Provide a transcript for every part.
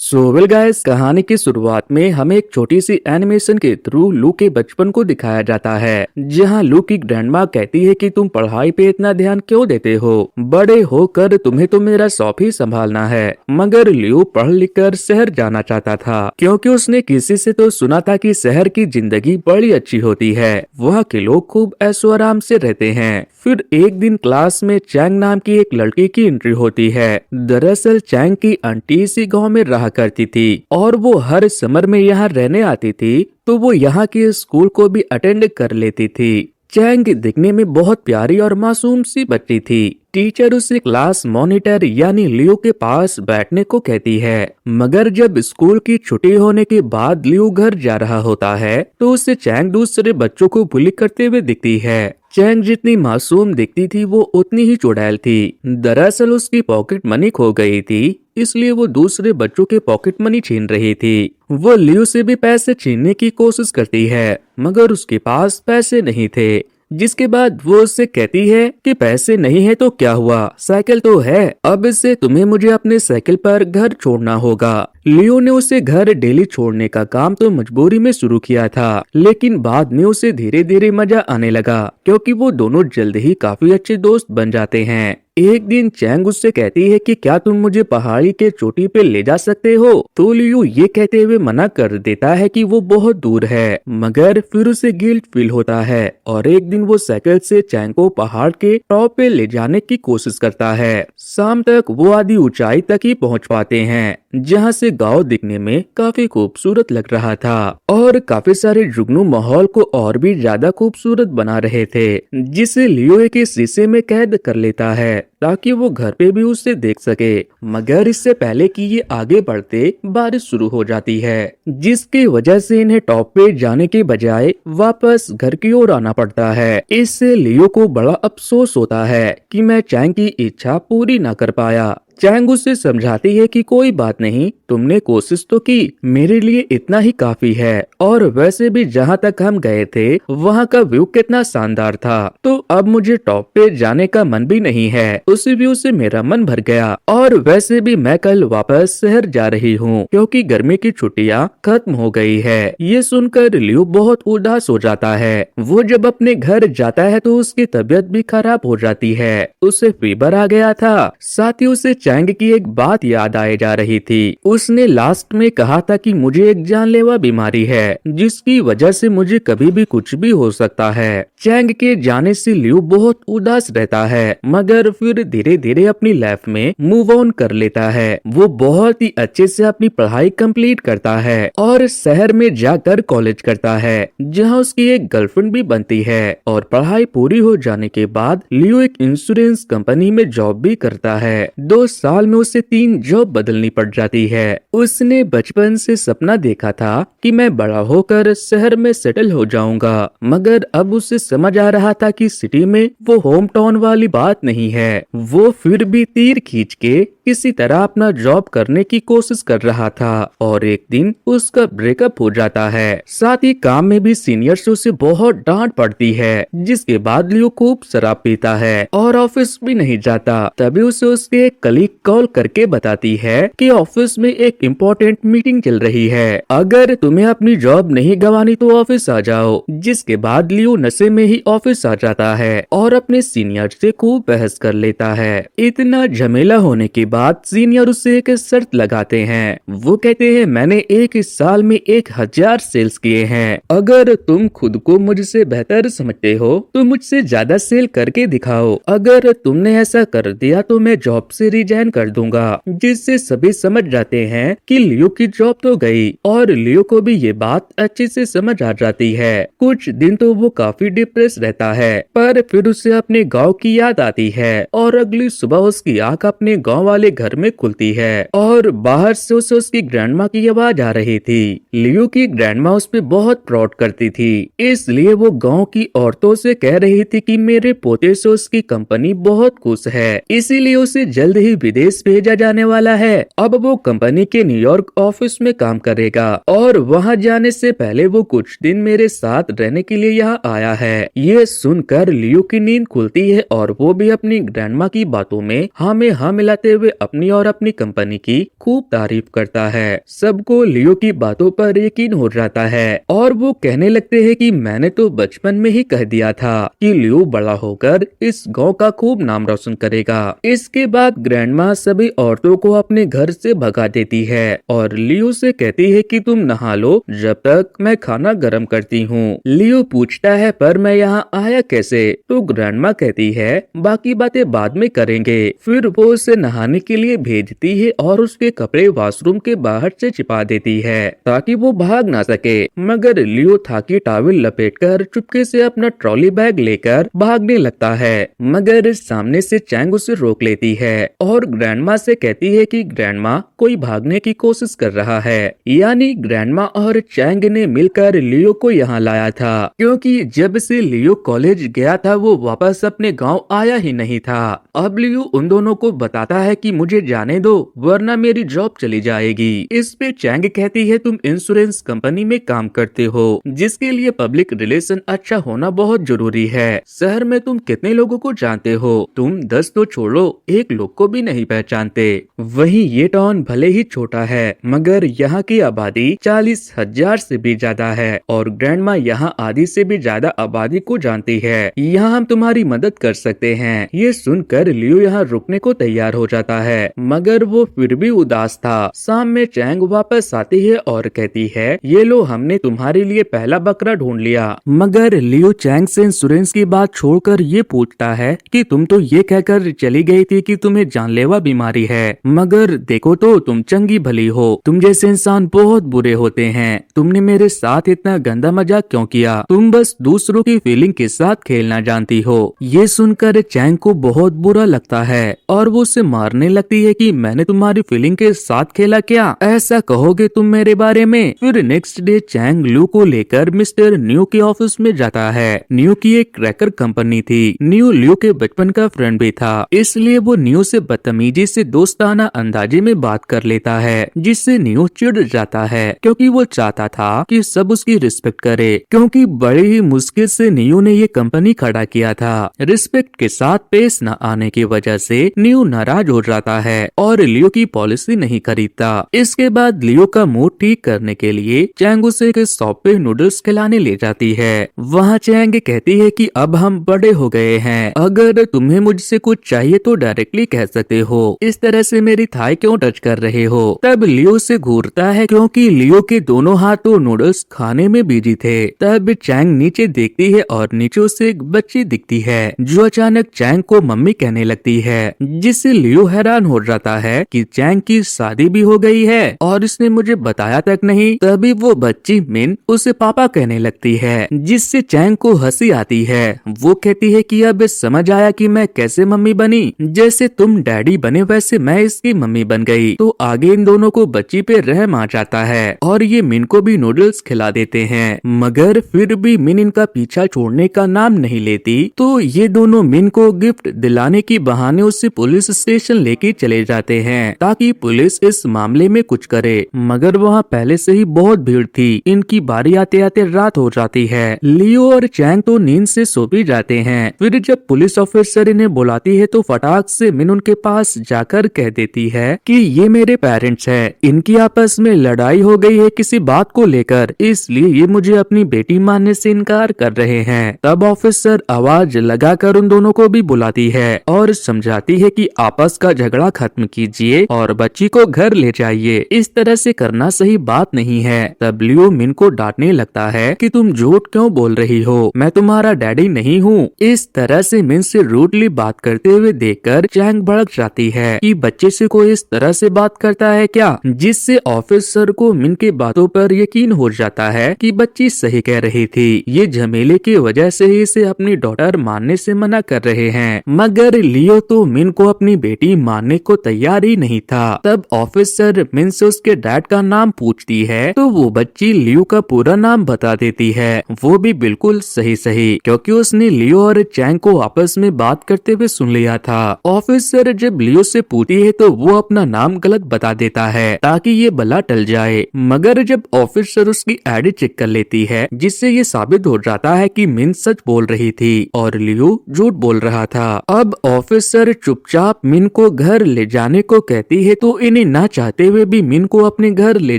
So well guys, कहानी की शुरुआत में हमें एक छोटी सी एनिमेशन के थ्रू लू के बचपन को दिखाया जाता है, जहां लू की ग्रैंडमा कहती है कि तुम पढ़ाई पे इतना ध्यान क्यों देते हो, बड़े होकर तुम्हें तो मेरा शौक ही संभालना है। मगर लू पढ़ लिख कर शहर जाना चाहता था, क्योंकि उसने किसी से तो सुना था कि शहर की जिंदगी बड़ी अच्छी होती है, वहाँ के लोग खूब ऐशो आराम से रहते हैं। फिर एक दिन क्लास में चैंग नाम की एक लड़की की एंट्री होती है। दरअसल चैंग की आंटी इसी गांव में रहा करती थी और वो हर समर में यहाँ रहने आती थी, तो वो यहाँ के स्कूल को भी अटेंड कर लेती थी। चैंग दिखने में बहुत प्यारी और मासूम सी बच्ची थी। टीचर उसे क्लास मॉनिटर यानी लियो के पास बैठने को कहती है, मगर जब स्कूल की छुट्टी होने के बाद लियो घर जा रहा होता है तो उसे चैंग दूसरे बच्चों को बुली करते हुए दिखती है। चैंग जितनी मासूम दिखती थी वो उतनी ही चुड़ैल थी। दरअसल उसकी पॉकेट मनी खो गई थी, इसलिए वो दूसरे बच्चों के पॉकेट मनी छीन रही थी। वो लियो से भी पैसे छीनने की कोशिश करती है, मगर उसके पास पैसे नहीं थे। जिसके बाद वो उससे कहती है कि पैसे नहीं है तो क्या हुआ, साइकिल तो है, अब इससे तुम्हें मुझे अपने साइकिल पर घर छोड़ना होगा। लियो ने उसे घर डेली छोड़ने का काम तो मजबूरी में शुरू किया था, लेकिन बाद में उसे धीरे धीरे मजा आने लगा, क्योंकि वो दोनों जल्द ही काफी अच्छे दोस्त बन जाते हैं। एक दिन चैंग उससे कहती है कि क्या तुम मुझे पहाड़ी के चोटी पे ले जा सकते हो, तो लियो ये कहते हुए मना कर देता है कि वो बहुत दूर है, मगर फिर उसे गिल्ट फील होता है और एक दिन वो साइकिल से चैंग को पहाड़ के टॉप पे ले जाने की कोशिश करता है। शाम तक वो आधी ऊंचाई तक ही पहुंच पाते हैं, जहां से गांव दिखने में काफी खूबसूरत लग रहा था और काफी सारे जुगनू माहौल को और भी ज्यादा खूबसूरत बना रहे थे, जिसे लियो एक शीशे में कैद कर लेता है ताकि वो घर पे भी उसे देख सके। मगर इससे पहले कि ये आगे बढ़ते बारिश शुरू हो जाती है, जिसकी वजह से इन्हें टॉप पे जाने के बजाय वापस घर की ओर आना पड़ता है। इससे लियो को बड़ा अफसोस होता है कि मैं चैंग की इच्छा पूरी न कर पाया। चैंग उसे समझाती है कि कोई बात नहीं, तुमने कोशिश तो की, मेरे लिए इतना ही काफी है। और वैसे भी जहाँ तक हम गए थे वहाँ का व्यू कितना शानदार था, तो अब मुझे टॉप पे जाने का मन भी नहीं है। उस व्यू से मेरा मन भर गया और वैसे भी मैं कल वापस शहर जा रही हूँ, क्योंकि गर्मी की छुट्टियाँ खत्म हो गई है। ये सुनकर लियो बहुत उदास हो जाता है। वो जब अपने घर जाता है तो उसकी तबीयत भी खराब हो जाती है, उसे फीवर आ गया था। साथ ही उसे चैंग की एक बात याद आए जा रही थी। उसने लास्ट में कहा था कि मुझे एक जानलेवा बीमारी है, जिसकी वजह से मुझे कभी भी कुछ भी हो सकता है। चैंग के जाने से लियो बहुत उदास रहता है, मगर फिर धीरे धीरे अपनी लाइफ में मूव ऑन कर लेता है। वो बहुत ही अच्छे से अपनी पढ़ाई कंप्लीट करता है और शहर में जाकर कॉलेज करता है, जहाँ उसकी एक गर्लफ्रेंड भी बनती है। और पढ़ाई पूरी हो जाने के बाद लियो एक इंश्योरेंस कंपनी में जॉब भी करता है। 2 साल में उसे 3 जॉब बदलनी पड़ जाती है। उसने बचपन से सपना देखा था कि मैं बड़ा होकर शहर में सेटल हो जाऊंगा, मगर अब उसे समझ आ रहा था कि सिटी में वो होम टाउन वाली बात नहीं है। वो फिर भी तीर खींच के किसी तरह अपना जॉब करने की कोशिश कर रहा था और एक दिन उसका ब्रेकअप हो जाता है। साथ ही काम में भी सीनियर से उसे बहुत डांट पड़ती है, जिसके बाद लियो खूब शराब पीता है और ऑफिस भी नहीं जाता। तभी उसे उसके एक कलीग कॉल करके बताती है कि ऑफिस में एक इम्पोर्टेंट मीटिंग चल रही है, अगर तुम्हें अपनी जॉब नहीं गंवानी तो ऑफिस आ जाओ। जिसके बाद लियो नशे में ही ऑफिस आ जाता है और अपने सीनियर से खूब बहस कर लेता है। इतना झमेला होने के बाद सीनियर उससे एक शर्त लगाते हैं। वो कहते हैं, मैंने एक साल में 1000 सेल्स किए हैं, अगर तुम खुद को मुझसे बेहतर समझते हो तो मुझसे ज्यादा सेल करके दिखाओ। अगर तुमने ऐसा कर दिया तो मैं जॉब से रिजाइन कर दूंगा। जिससे सभी समझ जाते हैं कि लियो की जॉब तो गई और लियो को भी ये बात अच्छे से समझ आ जाती है। कुछ दिन तो वो काफी डिप्रेस रहता है, पर फिर उसे अपने गाँव की याद आती है और अगली सुबह उसकी आंख अपने गाँव वाले घर में खुलती है और बाहर से उसे उसकी ग्रैंडमा की आवाज आ रही थी। लियो की ग्रैंडमा उस पे बहुत प्राउड करती थी, इसलिए वो गांव की औरतों से कह रही थी कि मेरे पोते से उसकी कंपनी बहुत खुश है, इसीलिए उसे जल्द ही विदेश भेजा जाने वाला है। अब वो कंपनी के न्यूयॉर्क ऑफिस में काम करेगा और वहाँ जाने जाने से पहले वो कुछ दिन मेरे साथ रहने के लिए यहाँ आया है। ये सुनकर लियो की नींद खुलती है और वो भी अपनी ग्रैंडमा की बातों में हाँ में हाँ मिलाते हुए अपनी और अपनी कंपनी की खूब तारीफ करता है। सबको लियो की बातों पर यकीन हो जाता है और वो कहने लगते हैं कि मैंने तो बचपन में ही कह दिया था कि लियो बड़ा होकर इस गांव का खूब नाम रोशन करेगा। इसके बाद ग्रैंडमा सभी औरतों को अपने घर से भगा देती है और लियो से कहती है कि तुम नहा लो जब तक मैं खाना गर्म करती हूँ। लियो पूछता है पर मैं यहाँ आया कैसे? तो ग्रैंडमा कहती है बाकी बातें बाद में करेंगे। फिर वो उसे नहाने के लिए भेजती है और उसके कपड़े वॉशरूम के बाहर से छिपा देती है ताकि वो भाग ना सके। मगर लियो थाकी टॉवल लपेटकर चुपके से अपना ट्रॉली बैग लेकर भागने लगता है, मगर सामने से चैंग उसे रोक लेती है और ग्रैंडमा से कहती है कि ग्रैंडमा कोई भागने की कोशिश कर रहा है। यानी ग्रैंडमा और चैंग ने मिलकर लियो को यहाँ लाया था, क्योंकि जब से लियो कॉलेज गया था वो वापस अपने गांव आया ही नहीं था। अब लियो उन दोनों को बताता है कि मुझे जाने दो वरना मेरी जॉब चली जाएगी। इस पे चैंग कहती है तुम इंश्योरेंस कंपनी में काम करते हो जिसके लिए पब्लिक रिलेशन अच्छा होना बहुत जरूरी है। शहर में तुम कितने लोगों को जानते हो? तुम 10 तो छोड़ो, एक लोग को भी नहीं पहचानते। वहीं ये टाउन भले ही छोटा है मगर यहाँ की आबादी 40,000 से भी ज्यादा है और ग्रैंडमा यहाँ आधी से भी ज्यादा आबादी को जानती है। यहाँ हम तुम्हारी मदद कर सकते हैं। ये सुनकर लियो यहाँ रुकने को तैयार हो जाता है मगर वो फिर भी उदास था। शाम में चैंग वापस आती है और कहती है ये लो हमने तुम्हारे लिए पहला बकरा ढूंढ लिया। मगर लियो चैंग से इंश्योरेंस की बात छोड़कर ये पूछता है कि तुम तो ये कहकर चली गई थी कि तुम्हें जानलेवा बीमारी है, मगर देखो तो तुम चंगी भली हो। तुम जैसे इंसान बहुत बुरे होते हैं। तुमने मेरे साथ इतना गंदा मजाक क्यों किया? तुम बस दूसरों की फीलिंग के साथ खेलना जानती हो। ये सुनकर चैंग को बहुत बुरा लगता है और वो उसे मारने लगती है कि मैंने तुम्हारी फीलिंग के साथ खेला क्या? ऐसा कहोगे तुम मेरे बारे में? फिर नेक्स्ट डे चैंग लू को लेकर मिस्टर न्यू के ऑफिस में जाता है। न्यू की एक क्रैकर कंपनी थी। न्यू लियो के बचपन का फ्रेंड भी था, इसलिए वो न्यू से बदतमीजी से दोस्ताना अंदाजे में बात कर लेता है जिससे न्यू चिढ़ जाता है क्योंकि वो चाहता था कि सब उसकी रिस्पेक्ट करे, क्योंकि बड़ी ही मुश्किल से न्यू ने ये कंपनी खड़ा किया था। रिस्पेक्ट के साथ पेश न आने की वजह से न्यू नाराज हो जाता है और लियो की पॉलिसी नहीं खरीदता। इसके बाद लियो का मूड ठीक करने के लिए चैंग उसे एक शॉप पे नूडल्स खिलाने ले जाती है। वहाँ चैंग कहती है कि अब हम बड़े हो गए हैं, अगर तुम्हें मुझसे कुछ चाहिए तो डायरेक्टली कह सकते हो, इस तरह से मेरी थाई क्यों टच कर रहे हो? तब लियो से घूरता है क्योंकि लियो के दोनों हाथ तो नूडल्स खाने में बिजी थे। तब चैंग नीचे देखती है और नीचे उसे एक बच्ची दिखती है जो अचानक चैंग को मम्मी कहने लगती है, जिससे लियो हैरान हो जाता है कि चैंग की शादी भी हो गई है और इसने मुझे बताया तक नहीं। तभी वो बच्ची मिन उसे पापा कहने लगती है जिससे चैंग को हंसी आती है। वो कहती है कि अब समझ आया कि मैं कैसे मम्मी बनी, जैसे तुम डैडी बने वैसे मैं इसकी मम्मी बन गई। तो आगे इन दोनों को बच्ची पे रहम आ जाता है और ये मिन को भी नूडल्स खिला देते हैं, मगर फिर भी मिन इनका पीछा छोड़ने का नाम नहीं लेती। तो ये दोनों मिन को गिफ्ट दिलाने की बहाने उससे पुलिस स्टेशन लेके चले जाते हैं ताकि पुलिस इस मामले में कुछ करे, मगर वहाँ पहले से ही बहुत भीड़ थी। इनकी बारी आते आते रात हो जाती है। लियो और चैंग तो नींद से सो भी जाते हैं। फिर जब पुलिस ऑफिसर इन्हें बुलाती है तो फटाक से मिन उनके पास जाकर कह देती है कि ये मेरे पेरेंट्स हैं, इनकी आपस में लड़ाई हो गई है किसी बात को लेकर, इसलिए ये मुझे अपनी बेटी मानने से इनकार कर रहे हैं। तब ऑफिसर आवाज लगाकर उन दोनों को भी बुलाती है और समझाती है कि आपस का झगड़ा खत्म कीजिए और बच्ची को घर ले जाइए, इस तरह से करना सही बात नहीं है। तब लियो मिन को डांटने लगता है कि तुम झूठ क्यों बोल रही हो, मैं तुम्हारा डैडी नहीं हूँ। इस तरह से मिन से रूडली बात करते हुए देखकर चैंग भड़क जाती है कि बच्चे से कोई इस तरह से बात करता है क्या, जिससे ऑफिसर को मिन के बातों पर यकीन हो जाता है कि बच्ची सही कह रही थी। ये झमेले की वजह से ही इसे अपनी डॉटर मानने से मना कर रहे हैं, मगर लियो तो मिन को अपनी बेटी मानने को तैयार ही नहीं था। तब ऑफिसर मिन से उसके डैड का नाम पूछती है तो वो बच्ची लियो का पूरा नाम बता देती है, वो भी बिल्कुल सही सही, क्योंकि उसने लियो और चैंग को आपस में बात करते हुए सुन लिया था। ऑफिसर जब लियो से पूछती है तो वो अपना नाम गलत बता देता है ताकि ये बला टल जाए, मगर जब ऑफिसर उसकी आईडी चेक कर लेती है, जिससे ये साबित हो जाता है कि मिन सच बोल रही थी और लियो झूठ बोल रहा था। अब ऑफिसर चुपचाप मिन को घर ले जाने को कहती है, तो इन्हें ना चाहते हुए भी मिन को अपने घर ले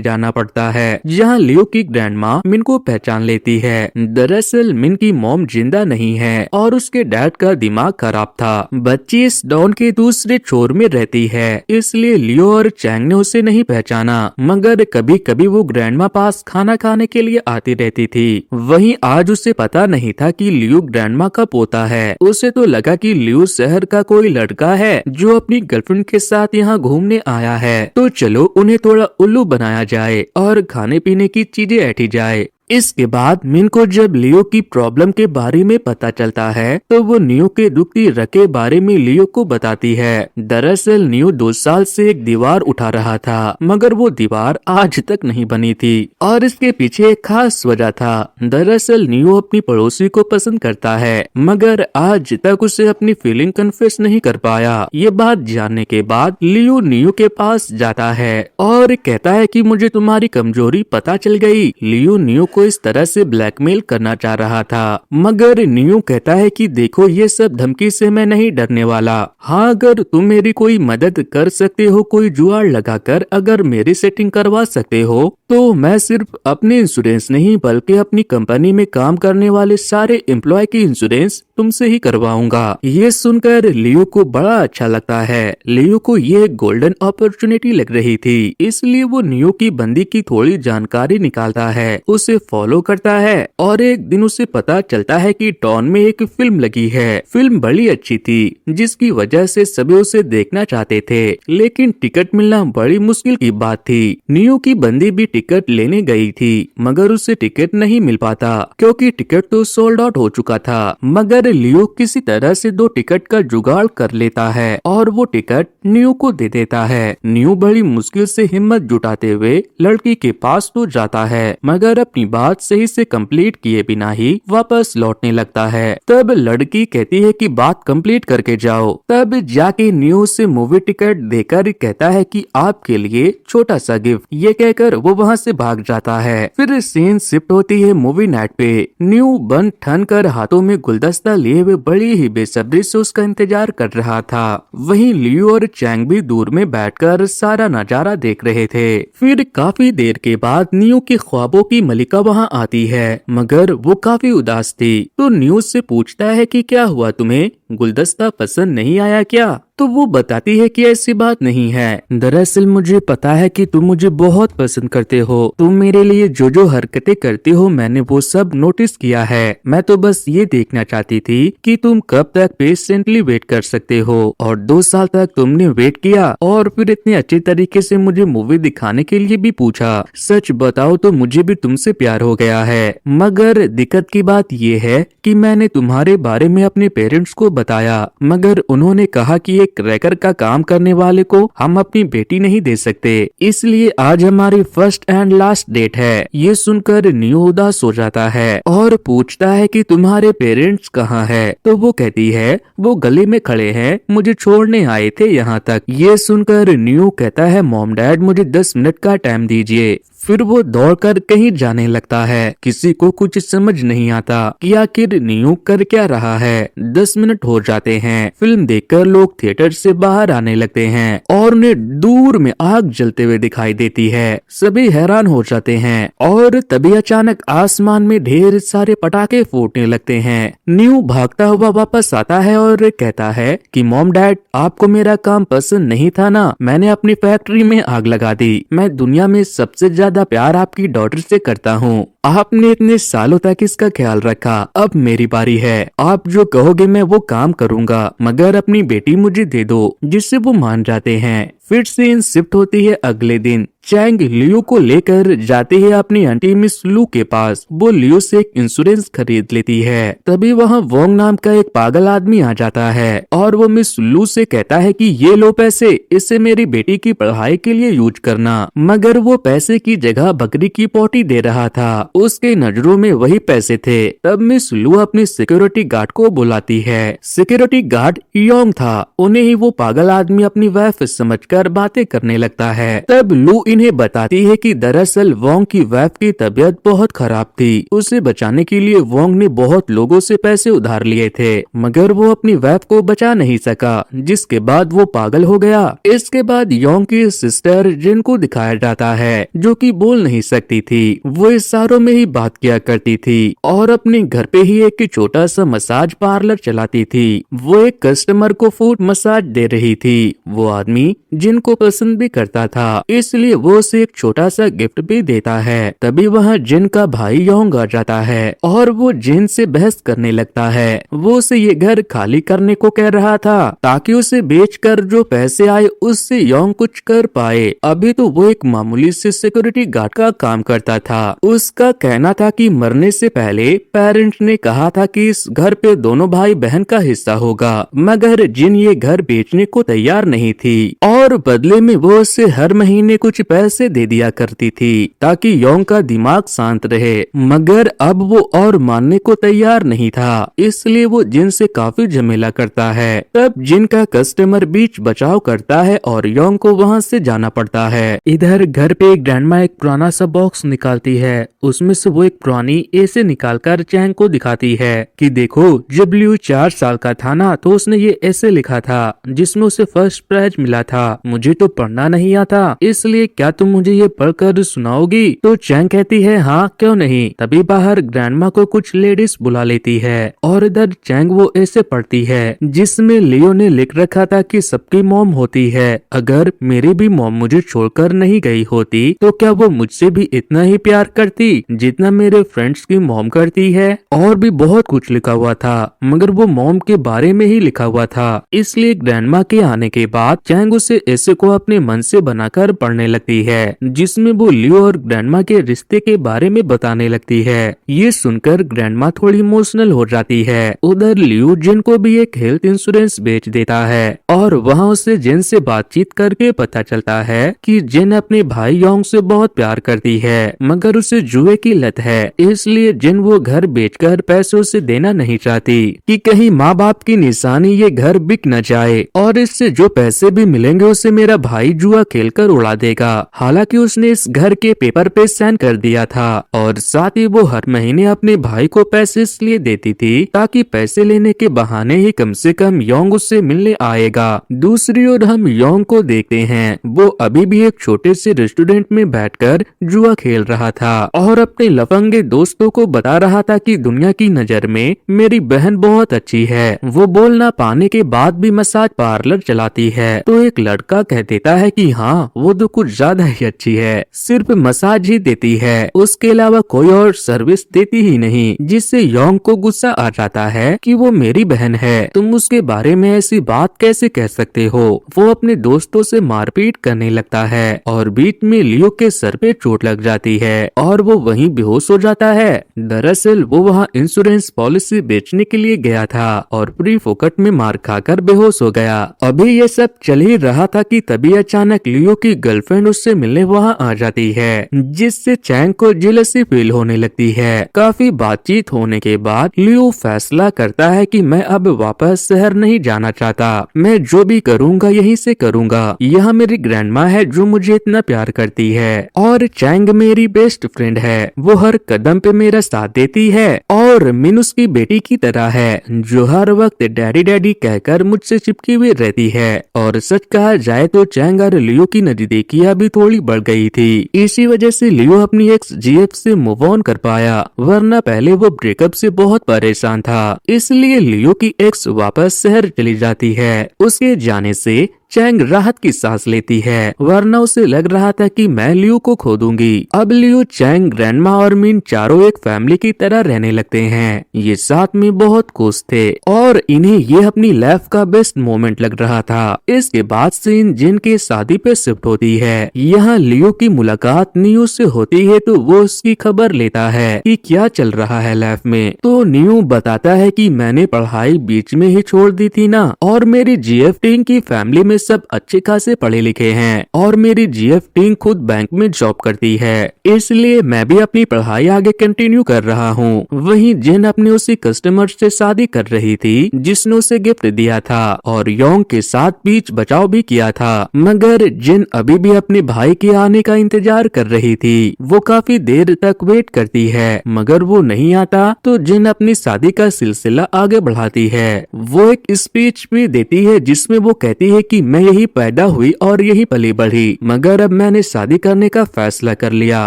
जाना पड़ता है, जहाँ लियो की ग्रैंडमा मिन को पहचान लेती है। दरअसल मिन की मॉम जिंदा नहीं है और उसके डैड का दिमाग खराब था। बच्ची इस डॉन के दूसरे छोर में रहती है, इसलिए लियो और चैंग ने उसे नहीं पहचाना, मगर कभी कभी वो ग्रैंडमा पास खाना खाने के लिए आती रहती थी। वहीं आज उसे पता नहीं था कि लियो ग्रैंडमा का पोता है। उसे तो लगा कि लियो शहर का कोई लड़का है जो अपनी गर्लफ्रेंड के साथ यहाँ घूमने आया है, तो चलो उन्हें थोड़ा उल्लू बनाया जाए और खाने पीने की चीजें ऐठी जाए। इसके बाद मिन को जब लियो की प्रॉब्लम के बारे में पता चलता है, तो वो नियो के दुख की रके बारे में लियो को बताती है। दरअसल नियो 2 साल से एक दीवार उठा रहा था, मगर वो दीवार आज तक नहीं बनी थी और इसके पीछे एक खास वजह था। दरअसल नियो अपनी पड़ोसी को पसंद करता है, मगर आज तक उसे अपनी फीलिंग कन्फेस नहीं कर पाया। ये बात जानने के बाद लियो नियो के पास जाता है और कहता है कि मुझे तुम्हारी कमजोरी पता चल गई। लियो नियो को इस तरह से ब्लैकमेल करना चाह रहा था, मगर नियो कहता है कि देखो ये सब धमकी से मैं नहीं डरने वाला। हाँ, अगर तुम मेरी कोई मदद कर सकते हो, कोई जुगाड़ लगाकर अगर मेरी सेटिंग करवा सकते हो, तो मैं सिर्फ अपने इंश्योरेंस नहीं बल्कि अपनी कंपनी में काम करने वाले सारे एम्प्लॉय की इंश्योरेंस तुमसे ही करवाऊंगा। ये सुनकर लियो को बड़ा अच्छा लगता है। लियो को ये गोल्डन अपॉर्चुनिटी लग रही थी, इसलिए वो नियो की बंदी की थोड़ी जानकारी निकालता है, उसे फॉलो करता है और एक दिन उसे पता चलता है कि टॉन में एक फिल्म लगी है। फिल्म बड़ी अच्छी थी, जिसकी वजह से सभी उसे देखना चाहते थे, लेकिन टिकट मिलना बड़ी मुश्किल की बात थी। नियो की बंदी भी टिकट लेने गई थी, मगर उसे टिकट नहीं मिल पाता क्योंकि टिकट तो सोल्ड आउट हो चुका था। मगर लियो किसी तरह से 2 टिकट का जुगाड़ कर लेता है और वो टिकट नियो को दे देता है। नियो बड़ी मुश्किल से हिम्मत जुटाते हुए लड़की के पास तो जाता है, मगर अपनी बात सही से कंप्लीट किए बिना ही वापस लौटने लगता है। तब लड़की कहती है कि बात कंप्लीट करके जाओ। तब जाके नियो से मूवी टिकट देकर कहता है कि आपके लिए छोटा सा गिफ्ट। ये कहकर वो वहाँ से भाग जाता है। फिर सीन शिफ्ट होती है मूवी नाइट पे। नियो बन ठन कर हाथों में गुलदस्ता लिए हुए बड़ी ही बेसब्री से उसका इंतजार कर रहा था। वहीं लियो और चैंग भी दूर में बैठकर सारा नजारा देख रहे थे। फिर काफी देर के बाद नियो के ख्वाबों की मलिका वहाँ आती है, मगर वो काफी उदास थी। तो नियो से पूछता है कि क्या हुआ, तुम्हें गुलदस्ता पसंद नहीं आया क्या? तो वो बताती है कि ऐसी बात नहीं है। दरअसल मुझे पता है कि तुम मुझे बहुत पसंद करते हो। तुम मेरे लिए जो जो हरकतें करते हो मैंने वो सब नोटिस किया है। मैं तो बस ये देखना चाहती थी कि तुम कब तक पेशेंटली वेट कर सकते हो। और 2 साल तक तुमने वेट किया और फिर इतने अच्छे तरीके से मुझे मूवी दिखाने के लिए भी पूछा। सच बताओ तो मुझे भी तुमसे प्यार हो गया है, मगर दिक्कत की बात ये है कि मैंने तुम्हारे बारे में अपने पेरेंट्स को बताया, मगर उन्होंने कहा कि एक क्रैकर का काम करने वाले को हम अपनी बेटी नहीं दे सकते, इसलिए आज हमारी फर्स्ट एंड लास्ट डेट है। ये सुनकर नियो उदास हो जाता है और पूछता है कि तुम्हारे पेरेंट्स कहाँ है? तो वो कहती है वो गली में खड़े हैं, मुझे छोड़ने आए थे यहाँ तक। ये सुनकर नियो कहता है मॉम डैड मुझे 10 मिनट का टाइम दीजिए। फिर वो दौड़कर कहीं जाने लगता है। किसी को कुछ समझ नहीं आता कि आखिर नियो कर क्या रहा है। 10 मिनट हो जाते हैं। फिल्म देखकर लोग थिएटर से बाहर आने लगते हैं और उन्हें दूर में आग जलते हुए दिखाई देती है। सभी हैरान हो जाते हैं और तभी अचानक आसमान में ढेर सारे पटाखे फूटने लगते हैं। नियो भागता हुआ वापस आता है और कहता है कि मॉम डैड आपको मेरा काम पसंद नहीं था ना, मैंने अपनी फैक्ट्री में आग लगा दी। मैं दुनिया में सबसे ज्यादा प्यार आपकी डॉटर से करता हूँ। आपने इतने सालों तक इसका ख्याल रखा, अब मेरी बारी है। आप जो कहोगे मैं वो काम करूँगा, मगर अपनी बेटी मुझे दे दो। जिससे वो मान जाते हैं। फिर सीन शिफ्ट होती है अगले दिन। चैंग लियो को लेकर जाते हैं अपनी आंटी मिस लू के पास। वो लियो से एक इंश्योरेंस खरीद लेती है। तभी वहाँ वोंग नाम का एक पागल आदमी आ जाता है और वो मिस लू से कहता है कि ये लो पैसे, इससे मेरी बेटी की पढ़ाई के लिए यूज करना। मगर वो पैसे की जगह बकरी की पोटी दे रहा था। उसके नजरों में वही पैसे थे। तब मिस लू अपनी सिक्योरिटी गार्ड को बुलाती है। सिक्योरिटी गार्ड योंग था। उन्हें ही वो पागल आदमी अपनी वाइफ समझकर बैठकर बातें करने लगता है। तब लू इन्हें बताती है कि दरअसल वोंग की वाइफ की तबीयत बहुत खराब थी। उसे बचाने के लिए वोंग ने बहुत लोगों से पैसे उधार लिए थे, मगर वो अपनी वाइफ को बचा नहीं सका, जिसके बाद वो पागल हो गया। इसके बाद योंग की सिस्टर जिन को दिखाया जाता है, जो कि बोल नहीं सकती थी। वो इशारों में ही बात किया करती थी और अपने घर पे ही एक छोटा सा मसाज पार्लर चलाती थी। वो एक कस्टमर को फुट मसाज दे रही थी। वो आदमी जिनको पसंद भी करता था, इसलिए वो उसे एक छोटा सा गिफ्ट भी देता है। तभी वहाँ जिन का भाई योंग आ जाता है और वो जिन से बहस करने लगता है। वो उसे ये घर खाली करने को कह रहा था ताकि उसे बेचकर जो पैसे आए उससे योंग कुछ कर पाए। अभी तो वो एक मामूली से सिक्योरिटी गार्ड का काम करता था। उसका कहना था कि मरने से पहले पेरेंट्स ने कहा था कि इस घर पे दोनों भाई बहन का हिस्सा होगा, मगर जिन ये घर बेचने को तैयार नहीं थी और बदले में वो उससे हर महीने कुछ पैसे दे दिया करती थी ताकि योंग का दिमाग शांत रहे। मगर अब वो और मानने को तैयार नहीं था, इसलिए वो जिन से काफी झमेला करता है। तब जिन का कस्टमर बीच बचाव करता है और योंग को वहाँ से जाना पड़ता है। इधर घर पे एक ग्रैंडमा एक पुराना सा बॉक्स निकालती है। उसमें से वो एक पुरानी ऐसे निकालकर चैंग को दिखाती है कि देखो, जब लियू 4 साल का था ना, तो उसने ये ऐसे लिखा था जिसमें उसे फर्स्ट प्राइज मिला था। मुझे तो पढ़ना नहीं आता, इसलिए क्या तुम मुझे ये पढ़कर सुनाओगी? तो चैंग कहती है हाँ, क्यों नहीं। तभी बाहर ग्रैंडमा को कुछ लेडीज बुला लेती है और इधर चैंग वो ऐसे पढ़ती है जिसमें लियो ने लिख रखा था कि सबकी मॉम होती है, अगर मेरी भी मॉम मुझे छोड़कर नहीं गई होती तो क्या वो मुझसे भी इतना ही प्यार करती जितना मेरे फ्रेंड्स की मॉम करती है। और भी बहुत कुछ लिखा हुआ था, मगर वो मॉम के बारे में ही लिखा हुआ था। इसलिए ग्रैंडमा के आने के बाद चैंग उसे ऐसे को अपने मन से बनाकर पढ़ने लगती है, जिसमें वो लियो और ग्रैंडमा के रिश्ते के बारे में बताने लगती है। ये सुनकर ग्रैंडमा थोड़ी इमोशनल हो जाती है। उधर लियो जिन को भी एक हेल्थ इंश्योरेंस बेच देता है और वहाँ उसे जिन से बातचीत करके पता चलता है कि जिन अपने भाई योंग से बहुत प्यार करती है, मगर उसे जुए की लत है। इसलिए जिन वो घर बेचकर पैसे उसे देना नहीं चाहती कि कहीं माँ बाप की निशानी ये घर बिक न जाए और इससे जो पैसे भी मिलेंगे उसे मेरा भाई जुआ खेलकर उड़ा देगा। हालांकि उसने इस घर के पेपर पे साइन कर दिया था और साथ ही वो हर महीने अपने भाई को पैसे इसलिए देती थी ताकि पैसे लेने के बहाने ही कम से कम योंग उससे मिलने आएगा। दूसरी ओर हम योंग को देखते हैं, वो अभी भी एक छोटे से रेस्टोरेंट में बैठकर जुआ खेल रहा था और अपने लफंगे दोस्तों को बता रहा था कि दुनिया की नजर में मेरी बहन बहुत अच्छी है। वो बोल ना पाने के बाद भी मसाज पार्लर चलाती है। तो एक लड़का कह देता है कि हाँ, वो तो कुछ ज्यादा ही अच्छी है, सिर्फ मसाज ही देती है, उसके अलावा कोई और सर्विस देती ही नहीं। जिससे योंग को गुस्सा आ जाता है कि वो मेरी बहन है, तुम उसके बारे में ऐसी बात कैसे कह सकते हो। वो अपने दोस्तों से मारपीट करने लगता है और बीच में लियो के सर पे चोट लग जाती है और वो वहीं बेहोश हो जाता है। दरअसल वो वहाँ इंश्योरेंस पॉलिसी बेचने के लिए गया था और पूरी फोकट में मार खाकर बेहोश हो गया। अभी ये सब चल ही रहा था कि तभी अचानक लियो की गर्लफ्रेंड उससे मिलने वहाँ आ जाती है, जिससे चैंग को जेलसी फील होने लगती है। काफी बातचीत होने के बाद लियो फैसला करता है कि मैं अब वापस शहर नहीं जाना चाहता, मैं जो भी करूँगा यहीं से करूँगा। यहाँ मेरी ग्रैंडमा है जो मुझे इतना प्यार करती है और चैंग मेरी बेस्ट फ्रेंड है, वो हर कदम पे मेरा साथ देती है और मिन उसकी बेटी की तरह है जो हर वक्त डैडी डैडी कहकर मुझसे चिपकी हुई रहती है। और सच कहा जाए तो चैंग और लियो की नजदीकियां भी थोड़ी बढ़ गई थी। इसी वजह से लियो अपनी एक्स जीएफ से मूव ऑन कर पाया, वरना पहले वो ब्रेकअप से बहुत परेशान था। इसलिए लियो की एक्स वापस शहर चली जाती है। उसके जाने से चैंग राहत की सांस लेती है, वरना उसे लग रहा था कि मैं लियो को खो दूंगी। अब लियो, चैंग, ग्रैंडमा और मिन चारों एक फैमिली की तरह रहने लगते हैं। ये साथ में बहुत खुश थे और इन्हें ये अपनी लाइफ का बेस्ट मोमेंट लग रहा था। इसके बाद से इन जिन के शादी पे शिफ्ट होती है। यहाँ लियो की मुलाकात नियो से होती है तो वो उसकी खबर लेता है कि क्या चल रहा है लाइफ में। तो नियो बताता है कि मैंने पढ़ाई बीच में ही छोड़ दी थी ना, और मेरी जीएफ टीम की फैमिली में सब अच्छे खासे पढ़े लिखे हैं और मेरी जीएफ टिंग खुद बैंक में जॉब करती है, इसलिए मैं भी अपनी पढ़ाई आगे कंटिन्यू कर रहा हूँ। वहीं जिन अपने उसी कस्टमर से शादी कर रही थी जिसने उसे गिफ्ट दिया था और योंग के साथ बीच बचाव भी किया था, मगर जिन अभी भी अपने भाई के आने का इंतजार कर रही थी। वो काफी देर तक वेट करती है मगर वो नहीं आता, तो जिन अपनी शादी का सिलसिला आगे बढ़ाती है। वो एक स्पीच भी देती है जिसमें वो कहती है कि मैं यही पैदा हुई और यही पली बढ़ी, मगर अब मैंने शादी करने का फैसला कर लिया।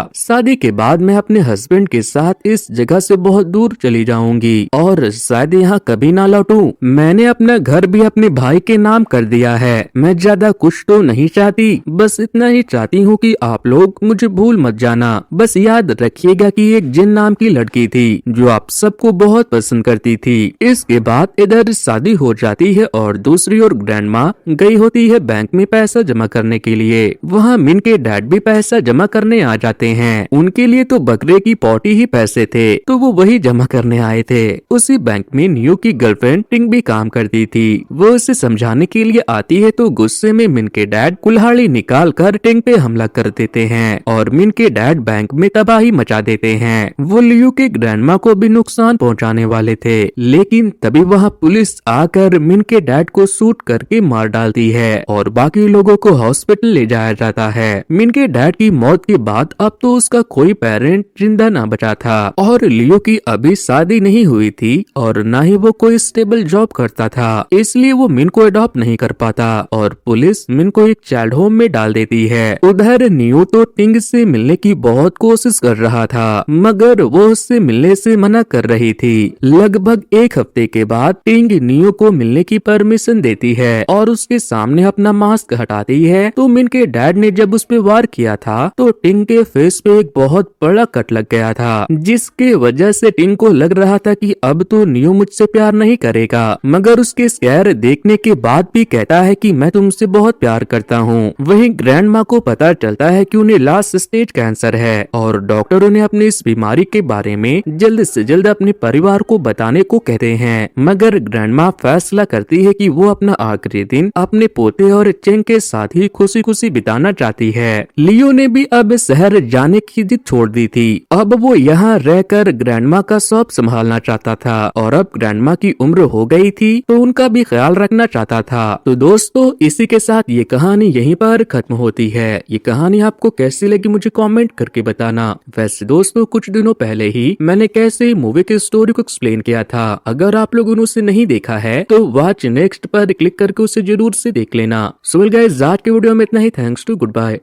शादी के बाद मैं अपने हस्बैंड के साथ इस जगह से बहुत दूर चली जाऊंगी और शायद यहाँ कभी ना लौटूं। मैंने अपना घर भी अपने भाई के नाम कर दिया है। मैं ज्यादा कुछ तो नहीं चाहती, बस इतना ही चाहती हूँ कि आप लोग मुझे भूल मत जाना। बस याद रखिएगा कि एक जिन नाम की लड़की थी जो आप सबको बहुत पसंद करती थी। इसके बाद इधर शादी हो जाती है और दूसरी ओर ग्रैंडमा गई होती है बैंक में पैसा जमा करने के लिए। वहाँ मिन के डैड भी पैसा जमा करने आ जाते हैं। उनके लिए तो बकरे की पौटी ही पैसे थे, तो वो वही जमा करने आए थे। उसी बैंक में नियो की गर्लफ्रेंड टिंग भी काम करती थी। वो उसे समझाने के लिए आती है तो गुस्से में मिन के डैड कुल्हाड़ी निकाल कर टिंग पे हमला कर देते हैं और मिन के डैड बैंक में तबाही मचा देते हैं। वो लियो के ग्रैंडमा को भी नुकसान पहुंचाने वाले थे, लेकिन तभी वहां पुलिस आकर मिन के डैड को शूट करके मार डालती है और बाकी लोगों को हॉस्पिटल ले जाया जाता है। मिन के डैड की मौत के बाद अब तो उसका कोई पेरेंट जिंदा ना बचा था और लियो की अभी शादी नहीं हुई थी और न ही वो कोई स्टेबल जॉब करता था, इसलिए वो मिन को अडॉप्ट नहीं कर पाता और पुलिस मिन को एक चाइल्ड होम में डाल देती है। उधर नियो तो टिंग से मिलने की बहुत कोशिश कर रहा था, मगर वो उससे मिलने से मना कर रही थी। लगभग एक हफ्ते के बाद टिंग नियो को मिलने की परमिशन देती है और उसके सामने अपना मास्क हटाती है। तो मिन के डैड ने जब उस पे वार किया था तो टिंग के फेस पे एक बहुत बड़ा कट लग गया था, जिसके वजह से टिंग को लग रहा था कि अब तो नियो मुझसे प्यार नहीं करेगा, मगर उसके स्कैर देखने के बाद भी कहता है कि मैं तुमसे बहुत प्यार करता हूँ। वहीं ग्रैंडमा को पता चलता है कि उन्हें लास्ट स्टेज कैंसर है और डॉक्टर उन्हें अपनी इस बीमारी के बारे में जल्द से जल्द अपने परिवार को बताने को कहते हैं, मगर ग्रैंडमा फैसला करती है कि वो अपना आखिरी दिन अपने पोते और चेंग के साथ ही खुशी खुशी बिताना चाहती है। लियो ने भी अब शहर जाने की जिद छोड़ दी थी। अब वो यहाँ रहकर ग्रैंडमा का शॉप संभालना चाहता था और अब ग्रैंडमा की उम्र हो गई थी तो उनका भी ख्याल रखना चाहता था। तो दोस्तों, इसी के साथ ये कहानी यहीं पर खत्म होती है। ये कहानी आपको कैसी लगी मुझे कमेंट करके बताना। वैसे दोस्तों, कुछ दिनों पहले ही मैंने कैसे मूवी की स्टोरी को एक्सप्लेन किया था। अगर आप लोगों ने उसे नहीं देखा है तो वॉच नेक्स्ट पर क्लिक करके उसे जरूर से देख लेना। सो गाइस, आज के वीडियो में इतना ही। Thanks to, good bye.